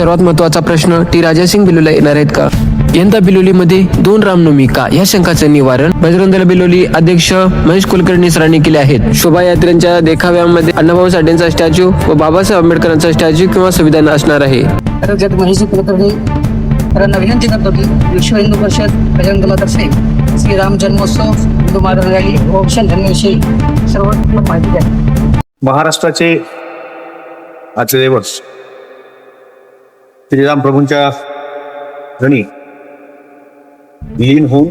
सर्वात महत्त्वाचा प्रश्न, टी राजासिंग बिलोलीला येणार आहेत का? यंदा बिलोलीमध्ये 2 रामनवमी का, या शंकाचं निवारण बजरंग दल बिलोली अध्यक्ष महेश कुलकर्णी सरांनी केले आहेत. शोभायात्रेच्या देखाव्यामध्ये अण्णाभाऊ साठेंचा स्टॅच्यू व बाबासाहेब आंबेडकरांचा स्टॅच्यू किंवा संविधान असणार आहे. राज्यात महेश कुलकर्णी सरांना विनंती करतो की विश्व हिंदू परिषद बजरंग दलातर्फे श्रीराम जन्मोत्सव, हिंदू महाराज रॅली व औषध धर्माविषयी सर्व माहिती द्या. महाराष्ट्राचे आजचे दैवत श्रीराम प्रभूंच्या धनी विलीन होऊन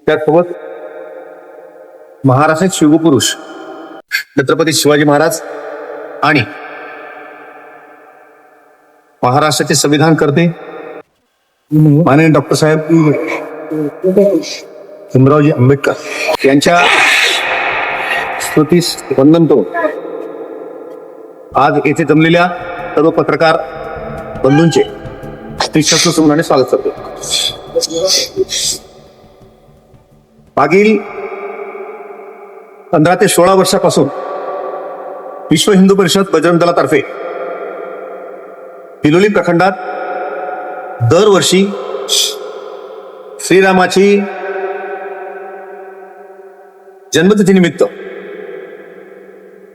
त्यासोबत महाराष्ट्राचे शिवपुरुष छत्रपती शिवाजी महाराज आणि महाराष्ट्राचे संविधान करते माननीय डॉक्टर साहेब भीमरावजी आंबेडकर यांच्या स्तुतीस वंदन करून आज येथे जमलेल्या सर्व पत्रकार बंधूंचे श्रीशस्त्र समूहाने स्वागत करतो. मागील 15 ते 16 वर्षापासून विश्व हिंदू परिषद बजरंग दलातर्फे बिलोली प्रखंडात दरवर्षी श्रीरामाची जन्मतिथीनिमित्त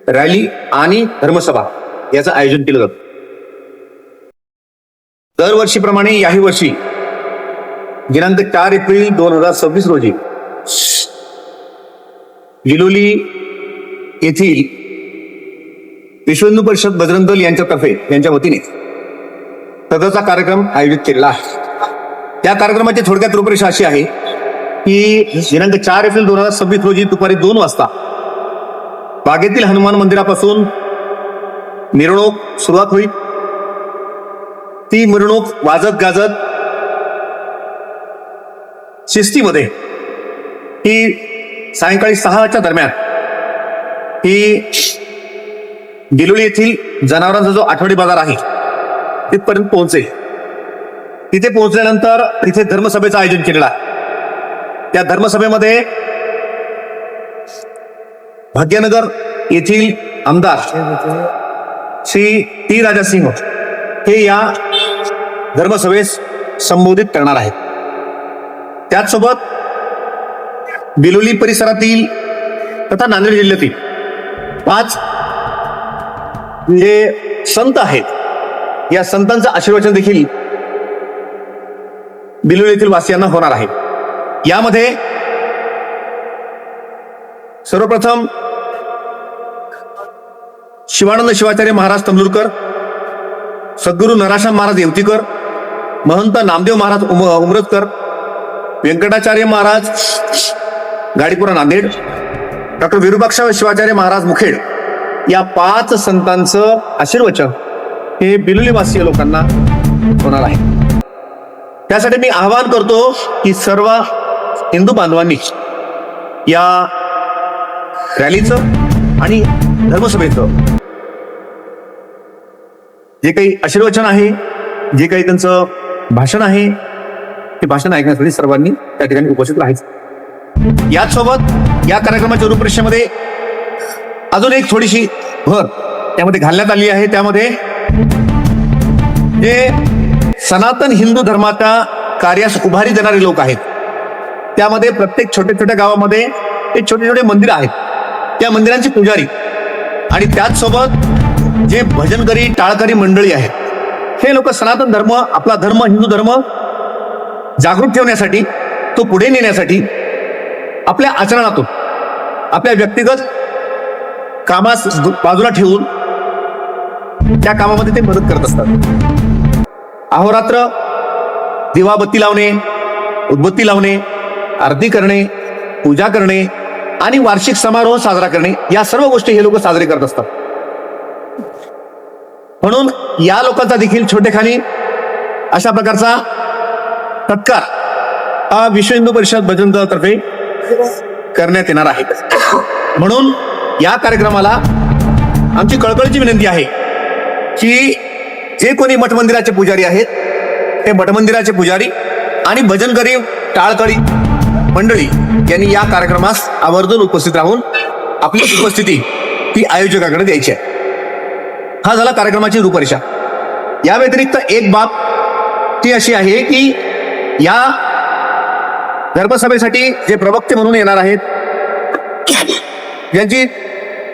रॅली आणि धर्मसभा याचं आयोजन केलं जातं. दरवर्षीप्रमाणे याही वर्षी दिनांक 4 एप्रिल 2026 रोजी बिलोली येथील विश्व हिंदू परिषद बजरंग दल यांच्या वतीने सदरचा कार्यक्रम आयोजित केलेला आहे. त्या कार्यक्रमाची थोडक्यात रूपरेषा अशी आहे की दिनांक 4 एप्रिल 2026 रोजी दुपारी 2 वाजता बागेतील हनुमान मंदिरापासून मिरवणूक सुरुवात होईल. ती मिरवणूक वाजत गाजत शिस्तीमध्ये ही सायंकाळी 6च्या दरम्यान ही बिलोली येथील जनावरांचा जो आठवडी बाजार आहे तिथपर्यंत पोहोचेल. तिथे पोहोचल्यानंतर तिथे धर्मसभेचं आयोजन केलेलं आहे. त्या धर्मसभेमध्ये भाग्यनगर येथील आमदार श्री टी राजासिंग हे या धर्मसभेस संबोधित करणार आहेत. त्याचसोबत बिलोली परिसरातील तथा नांदेड जिल्ह्यातील 5 जे संत आहेत या संतांचं आशीर्वचन देखील बिलोली येथील वासियांना होणार आहे. यामध्ये सर्वप्रथम शिवानंद शिवाचार्य महाराज तंबलूरकर, सद्गुरू नराशाम महाराज येवतीकर, महंत नामदेव महाराज उमरतकर, व्यंकटाचार्य महाराज गाडीपुरा नांदेड, डॉक्टर विरूपाक्ष शिवाचार्य महाराज मुखेड या 5 संतांचं आशीर्वचन हे बिलोलीवासीय लोकांना होणार आहे. त्यासाठी मी आवाहन करतो की सर्व हिंदू बांधवांनी या रॅलीचं आणि धर्मसभेचं जे काही आशीर्वचन आहे, जे काही त्यांचं भाषण आहे, ते भाषण ऐकण्यासाठी सर्वांनी त्या ठिकाणी उपस्थित राहायचं. याचसोबत या कार्यक्रमाच्या रूपरेषेमध्ये अजून एक थोडीशी भर त्यामध्ये घालण्यात आली आहे. त्यामध्ये जे सनातन हिंदू धर्माच्या कार्यास उभारी देणारे लोक आहेत त्यामध्ये प्रत्येक छोट्या छोट्या गावामध्ये ते छोटे छोटे मंदिर आहेत, त्या मंदिरांचे पुजारी आणि त्याचसोबत जे भजनकरी टाळकरी मंडळी आहेत हे लोक सनातन धर्म, आपला धर्म, हिंदू धर्म जागृत ठेवण्यासाठी, तो पुढे नेण्यासाठी आपल्या आचरणातून, आपल्या व्यक्तिगत कामास बाजूला ठेवून त्या कामामध्ये ते मदत करत असतात. अहोरात्र दिवाबत्ती लावणे, उदबत्ती लावणे, आरती करणे, पूजा करणे आणि वार्षिक समारोह साजरा करणे या सर्व गोष्टी हे लोक साजरे करत असतात. म्हणून या लोकांचा देखील छोटेखानी अशा प्रकारचा सत्कार हा विश्व हिंदू परिषद बजरंग दलातर्फे करण्यात येणार आहे. म्हणून या कार्यक्रमाला आमची कळकळीची विनंती आहे की जे कोणी मठ मंदिराचे पुजारी आहेत ते मठ मंदिराचे पुजारी आणि भजनकरी टाळकरी मंडळी यांनी या कार्यक्रमास आवर्जून उपस्थित राहून आपली उपस्थिती ती आयोजकाकडे द्यायची आहे. हा झाला कार्यक्रमाची रूपरेषा. या व्यतिरिक्त एक बाब ती अशी आहे की या धर्मसभेसाठी जे प्रवक्ते म्हणून येणार आहेत, ज्यांची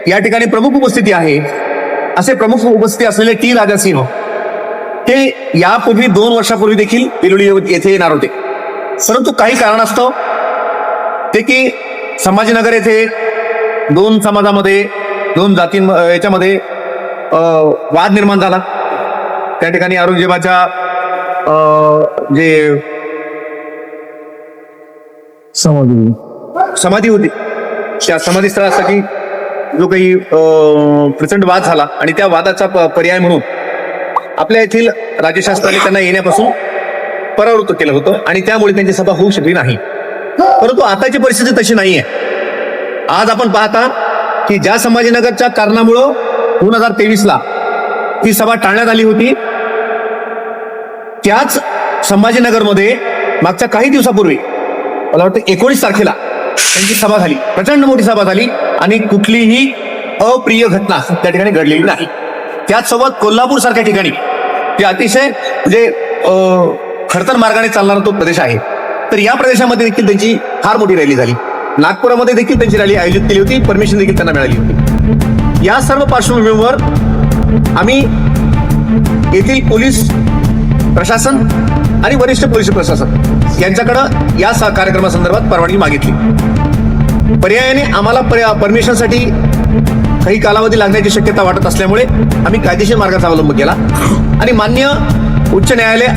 या ठिकाणी प्रमुख उपस्थिती आहे, असे प्रमुख उपस्थिती असलेले टी राजासिंह हे यापूर्वी 2 वर्षापूर्वी देखील बिलोली येथे येणार होते. परंतु काही कारणास्तव ते की संभाजीनगर येथे 2 समाजामध्ये 2 याच्यामध्ये वाद निर्माण झाला. त्या ठिकाणी औरंगजेबाच्या जे समाधी होती त्या समाधी स्थळासाठी जो काही प्रचंड वाद झाला आणि त्या वादाचा पर्याय म्हणून आपल्या येथील राज्यशास्त्राने त्यांना येण्यापासून परावृत्त केलं होतं आणि त्यामुळे त्यांची सभा होऊ शकली नाही. परंतु आताची परिस्थिती तशी नाहीये. आज आपण पाहता की ज्या संभाजीनगरच्या कारणामुळं 2023ला ती सभा टाळण्यात आली होती, त्याच संभाजीनगरमध्ये मागच्या काही दिवसापूर्वी मला वाटतं 19 तारखेला त्यांची सभा झाली, प्रचंड मोठी सभा झाली आणि कुठलीही अप्रिय घटना त्या ठिकाणी घडलेली नाही. त्याचसोबत कोल्हापूर सारख्या ठिकाणी जे अतिशय म्हणजे खडतर मार्गाने चालणारा तो प्रदेश आहे, तर या प्रदेशामध्ये देखील त्यांची फार मोठी रॅली झाली. नागपुरामध्ये देखील त्यांची रॅली आयोजित केली होती, परमिशन देखील त्यांना मिळाली होती. या सर्व पार्श्वभूमीवर आम्ही येथील पोलीस प्रशासन आणि वरिष्ठ पोलीस प्रशासन यांच्याकडं या कार्यक्रमासंदर्भात परवानगी मागितली. पर्यायाने आम्हाला परमिशनसाठी काही कालावधी लागण्याची शक्यता वाटत असल्यामुळे आम्ही कायदेशीर मार्गाचा अवलंब केला आणि मान्य उच्च न्यायालय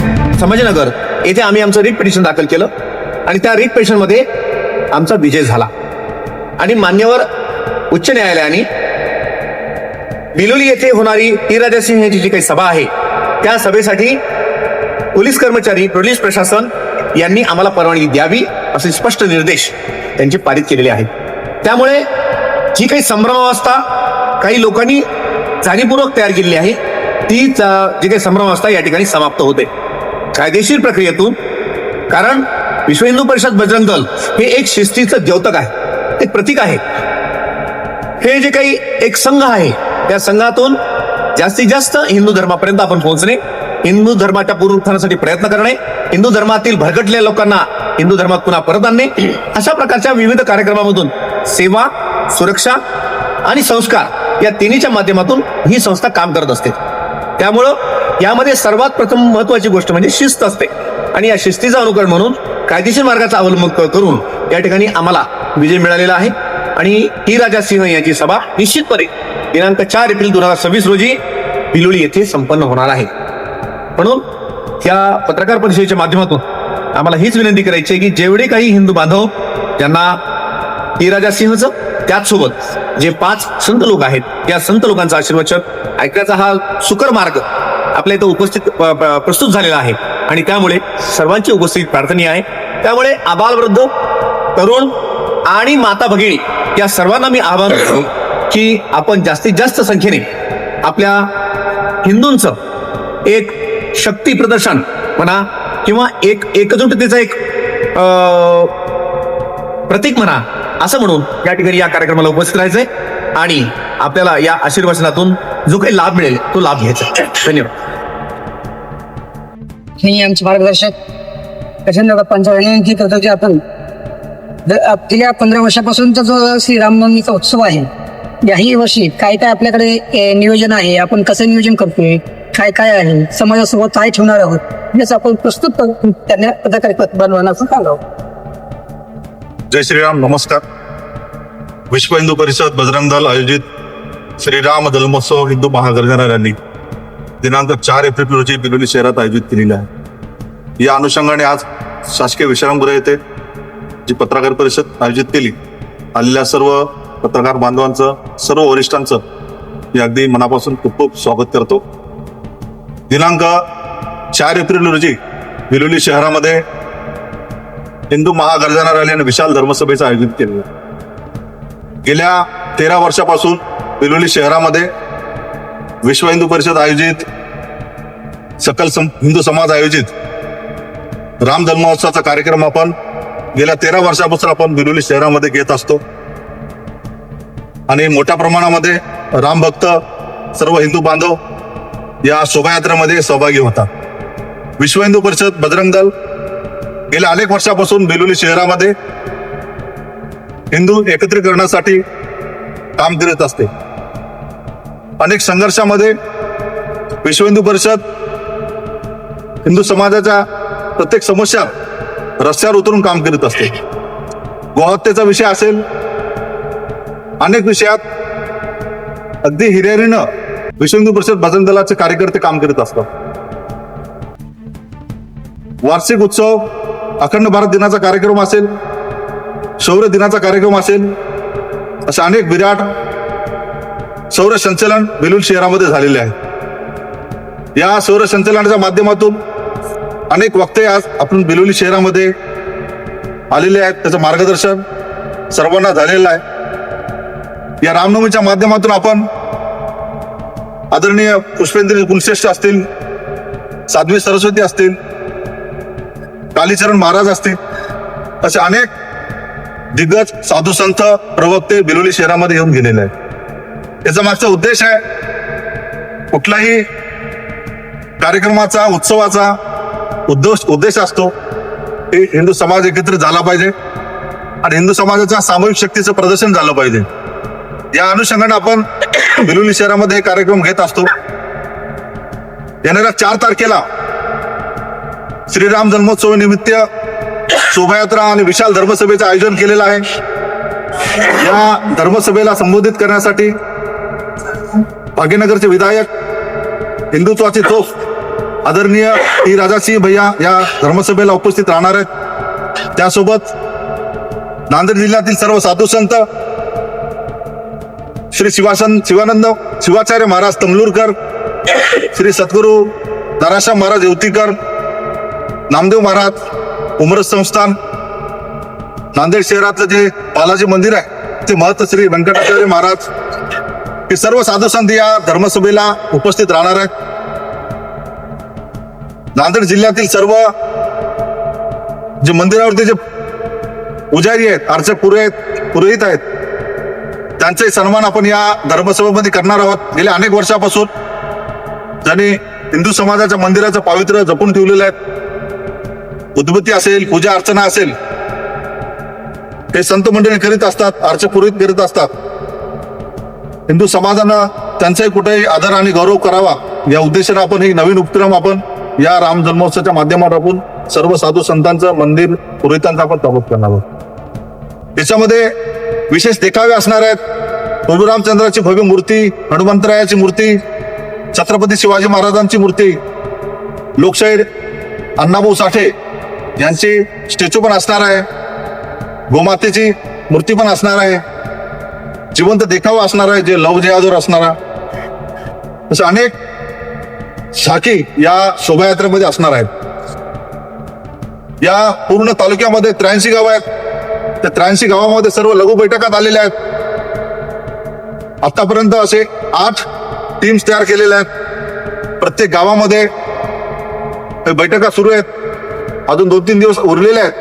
संभाजीनगर येथे आम्ही आमचं रिट पिटिशन दाखल केलं आणि त्या रिट पिटिशनमध्ये आमचा विजय झाला आणि मान्यवर उच्च न्यायालयाने बिलोली येथे होणारी टी राजासिंह यांची जी काही सभा आहे त्या सभेसाठी पोलीस कर्मचारी, पोलीस प्रशासन यांनी आम्हाला परवानगी द्यावी असे स्पष्ट निर्देश त्यांचे पारित केलेले आहेत. त्यामुळे जी काही संभ्रमावस्था काही लोकांनी जाणीवपूर्वक तयार केलेली आहे ती जी काही संभ्रमावस्था या ठिकाणी समाप्त होते कायदेशीर प्रक्रियेतून. कारण विश्व हिंदू परिषद बजरंग दल हे एक शिस्तीचं द्योतक आहे, एक प्रतीक आहे. हे जे काही एक संघ आहे त्या संघातून जास्तीत जास्त हिंदू धर्मापर्यंत आपण पोहोचणे, हिंदू धर्माच्या पुनरुत्थानासाठी प्रयत्न करणे, हिंदू धर्मातील भरकटलेल्या लोकांना हिंदू धर्मात पुन्हा परत आणणे, अशा प्रकारच्या विविध कार्यक्रमामधून सेवा, सुरक्षा आणि संस्कार या तिन्हीच्या माध्यमातून ही संस्था काम करत असते. त्यामुळं यामध्ये सर्वात प्रथम महत्वाची गोष्ट म्हणजे शिस्त असते आणि या शिस्तीचं अनुकरण म्हणून कायदेशीर मार्गाचा अवलंब करून या ठिकाणी आम्हाला विजय मिळालेला आहे आणि टी राजासिंह यांची सभा निश्चितपणे दिनांक 4 एप्रिल 2026 रोजी बिलोली येथे संपन्न होणार आहे. म्हणून या पत्रकार परिषदेच्या माध्यमातून आम्हाला हीच विनंती करायची आहे की जेवढे काही हिंदू बांधव ज्यांना टी राजासिंहचं त्याचसोबत जे 5 संत लोक आहेत या संत लोकांचा आशीर्वचन ऐकण्याचा हा सुकर मार्ग आपल्या इथं उपस्थित प्रस्तुत झालेला आहे आणि त्यामुळे सर्वांची उपस्थिती प्रार्थनीय आहे. त्यामुळे आबालवृद्ध, तरुण आणि माता भगिनी या सर्वांना मी आवाहन करतो की आपण जास्तीत जास्त संख्येने आपल्या हिंदूंचं एक शक्ती प्रदर्शन म्हणा किंवा एक एकजुटतेचं एक प्रतीक म्हणा असं म्हणून या ठिकाणी या कार्यक्रमाला उपस्थित राहायचंय आणि आपल्याला या आशीर्वाचनातून जो काही लाभ मिळेल तो लाभ घ्यायचा. धन्यवाद. हे आमचे मार्गदर्शक गजानन बाप्पांचा विनंती करतो की आपण गेल्या 15 वर्षापासूनचा जो श्रीरामनवमीचा उत्सव आहे याही वर्षी काय काय आपल्याकडे नियोजन आहे, आपण कसं नियोजन करतोय, काय काय आहे, समाजासोबत काय ठेवणार आहोत याचं आपण प्रस्तुत त्यांना पत्रकार बनवण्याचं सांगावं. जय श्रीराम. नमस्कार. विश्व हिंदू परिषद बजरंग दल आयोजित श्रीराम जन्मोत्सव हिंदू महागर्जना रॅली दिनांक 4 एप्रिल रोजी बिलोली शहरात आयोजित केलेली आहे. या अनुषंगाने आज शासकीय विश्रामगृह येथे जी पत्रकार परिषद आयोजित केली, आलेल्या सर्व पत्रकार बांधवांचं, सर्व वरिष्ठांचं मी अगदी मनापासून खूप खूप स्वागत करतो. दिनांक 4 एप्रिल रोजी बिलोली शहरामध्ये हिंदू महागर्जना रॅली आणि विशाल धर्मसभेचं आयोजित केलं. गेल्या 13 वर्षापासून बिलोली शहरामध्ये विश्व हिंदू परिषद आयोजित, सकल हिंदू समाज आयोजित राम जन्मोत्सवाचा कार्यक्रम आपण गेल्या 13 वर्षापासून आपण बिलोली शहरामध्ये घेत असतो आणि मोठ्या प्रमाणामध्ये राम भक्त, सर्व हिंदू बांधव या शोभायात्रेमध्ये सहभागी होता. विश्व हिंदू परिषद बजरंग दल गेल्या अनेक वर्षापासून बिलोली शहरामध्ये हिंदू एकत्रीकरणासाठी काम करत असते. अनेक संघर्षामध्ये विश्व हिंदू परिषद हिंदू समाजाच्या प्रत्येक समस्या रस्त्यावर उतरून काम करीत असते. गोहत्येचा विषय असेल, अनेक विषयात अगदी हिरिरीनं विश्व हिंदू परिषद बजरंग दलाचे कार्यकर्ते काम करीत असतात. वार्षिक उत्सव, अखंड भारत दिनाचा कार्यक्रम असेल, शौर्य दिनाचा कार्यक्रम असेल, असे अनेक विराट शौर्य संचलन बिलोली शहरामध्ये झालेले आहे. या शौर्य संचलनाच्या माध्यमातून अनेक वक्ते आज आपण बिलोली शहरामध्ये आलेले आहेत. त्याचं मार्गदर्शन सर्वांना झालेलं आहे. या रामनवमीच्या माध्यमातून आपण आदरणीय पुष्पेंद्र कुलश्रेष्ठ असतील, साध्वी सरस्वती असतील, कालीचरण महाराज असतील, असे अनेक दिग्गज साधू संत प्रवक्ते बिलोली शहरामध्ये येऊन गेलेले आहेत. याचा मागचा उद्देश आहे, कुठलाही कार्यक्रमाचा, उत्सवाचा उद्देश असतो की हिंदू समाज एकत्रित झाला पाहिजे आणि हिंदू समाजाच्या सामूहिक शक्तीचं प्रदर्शन झालं पाहिजे. या अनुषंगाने आपण बिलोली शहरामध्ये हे कार्यक्रम घेत असतो. येणाऱ्या 4 तारखेला श्रीराम जन्मोत्सव निमित्त शोभायात्रा आणि विशाल धर्मसभेचं आयोजन केलेलं आहे. या धर्मसभेला संबोधित करण्यासाठी भाग्यनगरचे विधायक, हिंदुत्वाचे तोफ आदरणीय टी राजासिंह भैया या धर्मसभेला उपस्थित राहणार आहेत. त्यासोबत नांदेड जिल्ह्यातील सर्व साधू संत, श्री शिवानंद शिवाचार्य महाराज तमलूरकर, श्री सद्गुरू दाराशाह महाराज येवतीकर, नामदेव महाराज उमरस संस्थान, नांदेड शहरातलं जे बालाजी मंदिर आहे ते महंत श्री व्यंकटाचार्य महाराज, हे सर्व साधू संत या धर्मसभेला उपस्थित राहणार आहेत. नांदेड जिल्ह्यातील सर्व जे मंदिरावरती जे पुजारी आहेत, अर्चक पुरोहित आहेत, त्यांचाही सन्मान आपण या धर्मसभेमध्ये करणार आहोत. गेल्या अनेक वर्षापासून ज्यांनी हिंदू समाजाच्या मंदिराचं पावित्र्य जपून ठेवलेलं आहे, उद्बत्ती असेल, पूजा अर्चना असेल, हे संत मंडळी करीत असतात, अर्चक पुरोहित करीत असतात. हिंदू समाजानं त्यांचाही कुठेही आदर आणि गौरव करावा या उद्देशाने आपण ही नवीन उपक्रम आपण या राम जन्मोत्सवाच्या माध्यमातून आपण सर्व साधू संतांचं मंदिर, पुरोहितांचं आपण ताबूत करणार आहोत. याच्यामध्ये विशेष देखावे असणार आहेत. प्रभू रामचंद्राची भव्य मूर्ती, हनुमंतरायाची मूर्ती, छत्रपती शिवाजी महाराजांची मूर्ती, लोकशाहीर अण्णाभाऊ साठे यांची स्टॅच्यू पण असणार आहे, गोमातेची मूर्ती पण असणार आहे, जिवंत देखावा असणार आहे जे लव जिहादवर असणारा, असे अनेक शाखी या शोभायात्रेमध्ये असणार आहेत. या पूर्ण तालुक्यामध्ये 83 गाव आहेत. त्या 83 गावामध्ये सर्व लघु बैठकात आलेल्या आहेत. आतापर्यंत असे 8 टीम्स तयार केलेल्या आहेत. प्रत्येक गावामध्ये बैठका सुरू आहेत. अजून 2-3 दिवस उरलेले आहेत.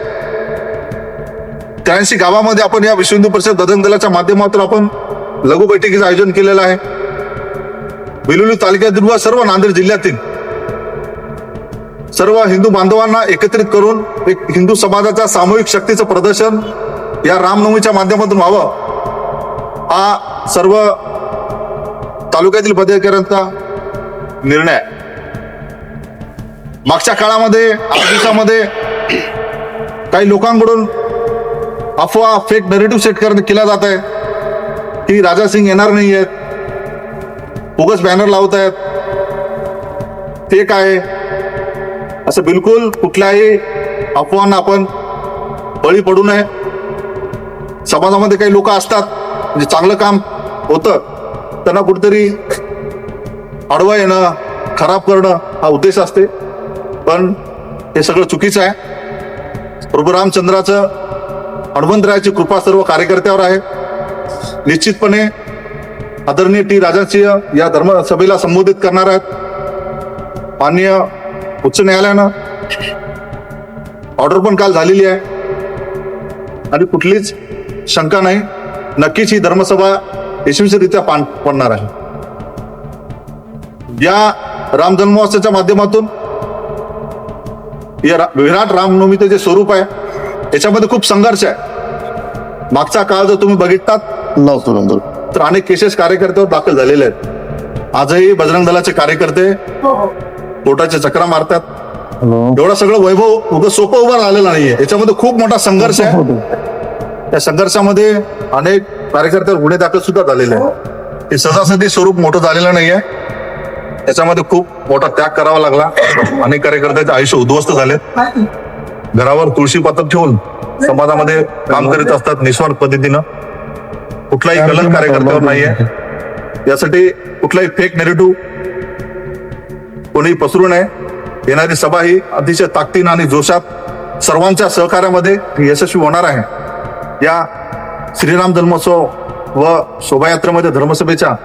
83 गावामध्ये आपण या विश्व हिंदू परिषद बजरंग दलाच्या माध्यमातून आपण लघु बैठकीचं आयोजन केलेलं आहे. बिलोली तालुक्यातील व सर्व नांदेड जिल्ह्यातील सर्व हिंदू बांधवांना एकत्रित करून एक हिंदू समाजाच्या सामूहिक शक्तीचं प्रदर्शन या रामनवमीच्या माध्यमातून व्हावं, हा सर्व तालुक्यातील पदाधिकाऱ्यांचा निर्णय आहे. मागच्या काळामध्ये 8 दिवसामध्ये काही लोकांकडून अफवा, फेक नरेटिव्ह सेट केला जात आहे की राजा सिंग येणार नाही आहेत, बोगस बॅनर लावत आहेत, फेक आहे. असं बिलकुल कुठल्याही अफवांना आपण बळी पडू नये. समाजामध्ये काही लोक असतात जे चांगलं काम होतं त्यांना कुठेतरी अडवा येणं, खराब करणं हा उद्देश असते, पण हे सगळं चुकीचं आहे. प्रभू रामचंद्राचं, हनुमंतरायाची कृपा सर्व कार्यकर्त्यावर आहे. निश्चितपणे आदरणीय टी राजासिंह या धर्मसभेला संबोधित करणार आहेत. माननीय उच्च न्यायालयानं ऑर्डर पण काल झालेली आहे आणि कुठलीच शंका नाही, नक्कीच ही धर्मसभा यशस्वीरित्या पार पडणार आहे. या राम जन्मोत्सवाच्या माध्यमातून या विराट रामनवमीचं जे स्वरूप आहे याच्यामध्ये खूप संघर्ष आहे. मागचा काळ जर तुम्ही बघितलात तर अनेक केसेस कार्यकर्त्यावर दाखल झालेले आहेत. आजही बजरंग दलाचे कार्यकर्ते कोर्टाच्या चक्रा मारतात. एवढं सगळं वैभव उगं सोपं उभं राहिलेलं नाहीये. याच्यामध्ये खूप मोठा संघर्ष आहे. त्या संघर्षामध्ये अनेक कार्यकर्त्यावर गुन्हे दाखल सुद्धा झालेले आहेत. हे सहजासहजी स्वरूप मोठं झालेलं नाहीये. याच्यामध्ये खूप मोठा त्याग करावा लागला. अनेक कार्यकर्त्याचे आयुष्य उद्ध्वस्त झाले. घरावर तुळशी पात्र ठेवून समाजामध्ये काम करीत असतात निस्वार्थ पद्धतीनं. कुठलाही कलंक कार्यकर्त्यावर नाहीये. यासाठी कुठलाही फेक नेरेटिव्ह कोणी पसरू नये. येणारी सभा ही अतिशय ताकदीनं आणि जोशात सर्वांच्या सहकार्यामध्ये यशस्वी होणार आहे. या श्रीराम जन्मोत्सव व शोभायात्रेमध्ये धर्मसभेच्या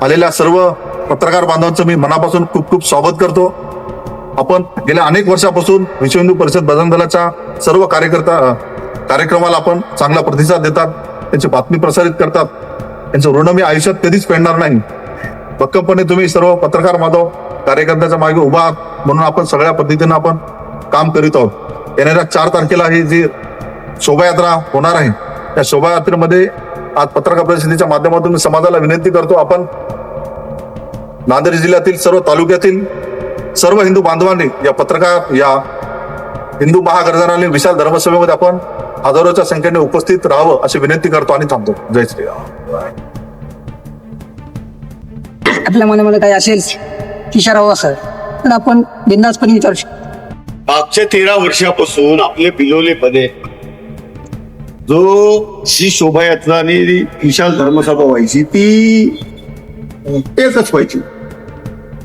आलेल्या सर्व पत्रकार बांधवांचं मी मनापासून खूप खूप स्वागत करतो. आपण गेल्या अनेक वर्षापासून विश्व हिंदू परिषद बजरंग दलाच्या सर्व कार्यक्रमाला आपण चांगला प्रतिसाद देतात, त्यांची बातमी प्रसारित करतात. त्यांचं ऋण मी आयुष्यात कधीच फेडणार नाही. भक्कमपणे तुम्ही सर्व पत्रकार बांधव कार्यकर्त्याच्या मागे उभा आहात म्हणून आपण सगळ्या पद्धतीनं आपण काम करीत आहोत. येणाऱ्या 4 तारखेला ही जी शोभायात्रा होणार आहे त्या शोभायात्रेमध्ये आज पत्रकार परिषदेच्या माध्यमातून मी समाजाला विनंती करतो, आपण नांदेड जिल्ह्यातील सर्व तालुक्यातील सर्व हिंदू बांधवांनी या हिंदू महागर्जनाने विशाल धर्मसभेमध्ये आपण हजारोच्या संख्येने उपस्थित राहावं अशी विनंती करतो आणि थांबतो. जय श्रीराम. आपल्या मनामध्ये काही असेल इशारा सर तर आपण बिंदासपणे विचारू शकतो. मागच्या 13 वर्षापासून आपले बिलोलीमध्ये जो ही शोभायात्रा आणि विशाल धर्मसभा व्हायची ती एकच व्हायची.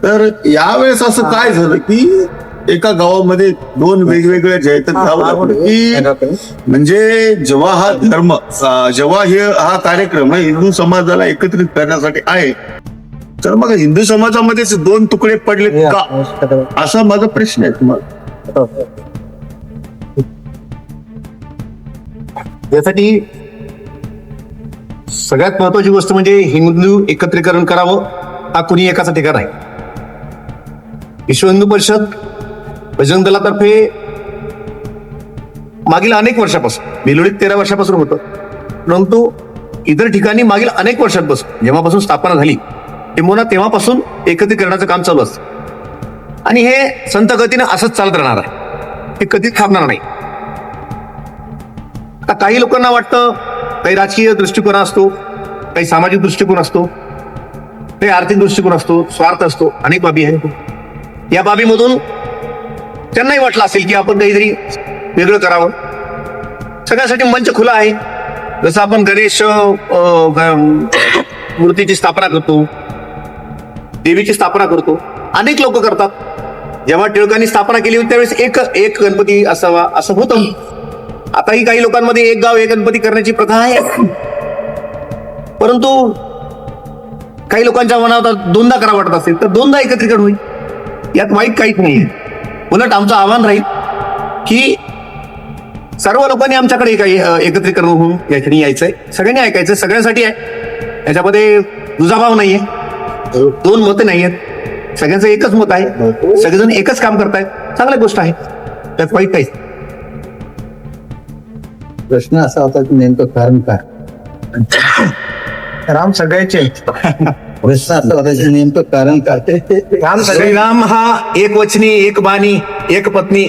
तर यावेळेस असं काय झालं की एका गावामध्ये 2 वेगवेगळ्या जयंत की म्हणजे जेव्हा हा कार्यक्रम हिंदू समाजाला एकत्रित करण्यासाठी आहे तर मग हिंदू समाजामध्येच 2 तुकडे पडले का असा माझा प्रश्न आहे तुम्हाला. यासाठी सगळ्यात महत्वाची गोष्ट म्हणजे हिंदू एकत्रीकरण करावं. हा कुणी एकाचा ठिकाण आहे. विश्व हिंदू परिषद बजरंग दलातर्फे मागील अनेक वर्षापासून बिलोलीत 13 वर्षापासून होतं, परंतु इतर ठिकाणी मागील अनेक वर्षांपासून जेव्हापासून स्थापना झाली तेव्हापासून एकत्रीकरणाचं काम चालू असतं. आणि हे संत गतीनं असंच चालत राहणार आहे. हे कधीच थांबणार नाही. आता काही लोकांना वाटतं काही राजकीय दृष्टिकोन असतो, काही सामाजिक दृष्टिकोन असतो, काही आर्थिक दृष्टिकोन असतो, स्वार्थ असतो, अनेक बाबी आहेत. या बाबीमधून त्यांनाही वाटलं असेल की आपण काहीतरी वेगळं करावं. सगळ्यासाठी मंच खुला आहे. जसं आपण गणेश मूर्तीची स्थापना करतो, देवीची स्थापना करतो, अनेक लोक करतात. जेव्हा टिळकांनी स्थापना केली होती त्यावेळेस एक गणपती असावा असं होतं. आताही काही लोकांमध्ये एक गाव एक गणपती करण्याची प्रथा आहे. परंतु काही लोकांच्या मनात 2दा करा वाटत असेल तर 2दा एकत्रीकरण होईल. यात वाईट काहीच नाहीये. उलट आमचं आव्हान राहील की सर्व लोकांनी आमच्याकडे काही एकत्रीकरण होऊन या ठिकाणी यायचंय. सगळ्यांनी ऐकायचं. सगळ्यांसाठी आहे. याच्यामध्ये दुजाभाव नाहीये, 2 मतं नाहीयेत. सगळ्यांचं एकच मत आहे. सगळेजण एकच काम करतायत. चांगली गोष्ट आहे. त्यात वाईट काहीच. प्रश्न असा होता की नेमकं कारण काय? राम सगळ्याचे. प्रश्न असा होता की नेमकं कारण काय? श्रीराम हा एक वचनी, एक बाणी, एक पत्नी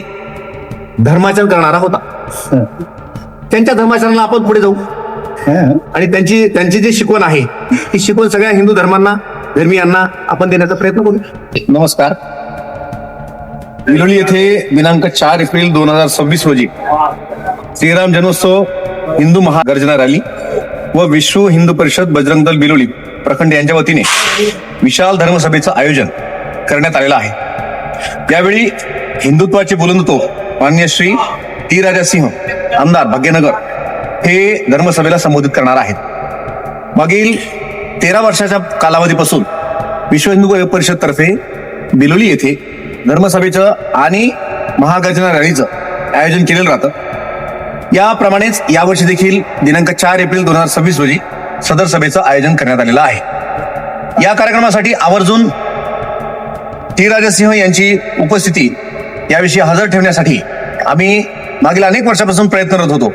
धर्माचरण करणारा होता. त्यांच्या धर्माचरणाला आपण पुढे जाऊ आणि त्यांची जी शिकवण आहे ती शिकवण सगळ्या हिंदू धर्मीयांना आपण देण्याचा प्रयत्न करू. नमस्कार. बिलोली येथे दिनांक 4 एप्रिल 2026 रोजी श्रीराम जन्मोत्सव हिंदू महागर्जना रॅली व विश्व हिंदू परिषद बजरंग दल बिलोली प्रखंड यांच्या वतीने विशाल धर्मसभेचं आयोजन करण्यात आलेलं आहे. यावेळी हिंदुत्वाचे बुलंदतो माननीय श्री टी राजा सिंह आमदार भाग्यनगर हे धर्मसभेला संबोधित करणार आहेत. मागील 13 वर्षाच्या कालावधीपासून विश्व हिंदू परिषद तर्फे बिलोली येथे धर्मसभेचं आणि महागर्जना रॅलीचं आयोजन केलेलं राहतं. याप्रमाणेच यावर्षी देखील दिनांक 4 एप्रिल 2026 रोजी सदर सभेचं आयोजन करण्यात आलेलं आहे. या कार्यक्रमासाठी आवर्जून टी राजासिंह यांची उपस्थिती याविषयी हजर ठेवण्यासाठी आम्ही मागील अनेक वर्षापासून प्रयत्नरत होतो,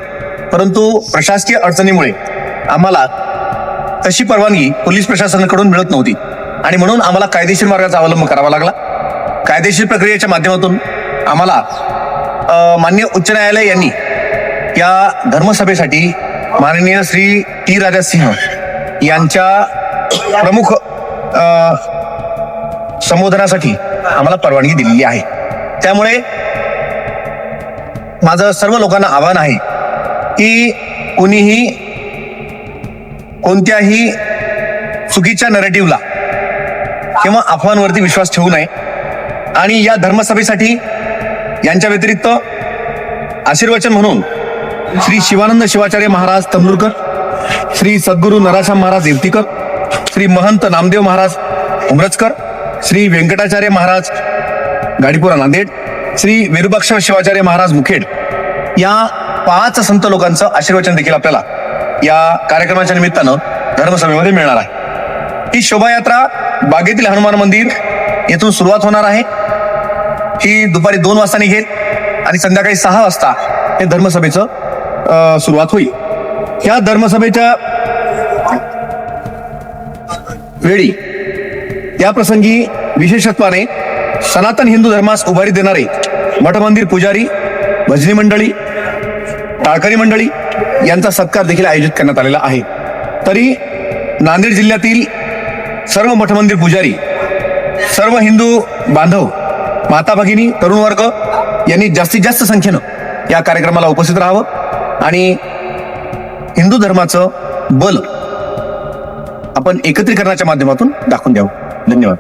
परंतु प्रशासकीय अडचणीमुळे आम्हाला तशी परवानगी पोलीस प्रशासनाकडून मिळत नव्हती आणि म्हणून आम्हाला कायदेशीर मार्गाचा अवलंब करावा लागला. कायदेशीर प्रक्रियेच्या माध्यमातून आम्हाला माननीय उच्च न्यायालय यांनी या धर्मसभेसाठी माननीय श्री टी राजासिंह यांच्या प्रमुख संबोधनासाठी आम्हाला परवानगी दिलेली आहे. त्यामुळे माझं सर्व लोकांना आव्हान आहे की कोणीही कोणत्याही चुकीच्या नरेटिव्हला किंवा अफवांवरती विश्वास ठेवू नये आणि या धर्मसभेसाठी यांच्या व्यतिरिक्त आशीर्वचन म्हणून श्री शिवानंद शिवाचार्य महाराज तमलुरकर, श्री सद्गुरू नराशाम महाराज देवतीकर, श्री महंत नामदेव महाराज उमरचकर, श्री व्यंकटाचार्य महाराज गाडीपुरा नांदेड, श्री विरुपाक्ष शिवाचार्य महाराज मुखेड या 5 संत लोकांचं आशीर्वचन देखील आपल्याला या कार्यक्रमाच्या निमित्तानं धर्मसभेमध्ये मिळणार आहे. ही शोभायात्रा बागेतील हनुमान मंदिर येथून सुरुवात होणार आहे. ही दुपारी 2 वाजता निघेल आणि संध्याकाळी 6 वाजता हे धर्मसभेचं सुरुवात होईल. या धर्मसभेच्या वेळी या प्रसंगी विशेषत्वाने सनातन हिंदू धर्मास उभारी देणारे मठमंदिर पुजारी, भजनी मंडळी, टाळकरी मंडळी यांचा सत्कार देखील आयोजित करण्यात आलेला आहे. तरी नांदेड जिल्ह्यातील सर्व मठमंदिर पुजारी, सर्व हिंदू बांधव, माता भगिनी, तरुण वर्ग यांनी जास्तीत जास्त संख्येनं या कार्यक्रमाला उपस्थित राहावं आणि हिंदू धर्माचं बल आपण एकत्रीकरणाच्या माध्यमातून दाखवून द्यावं. धन्यवाद.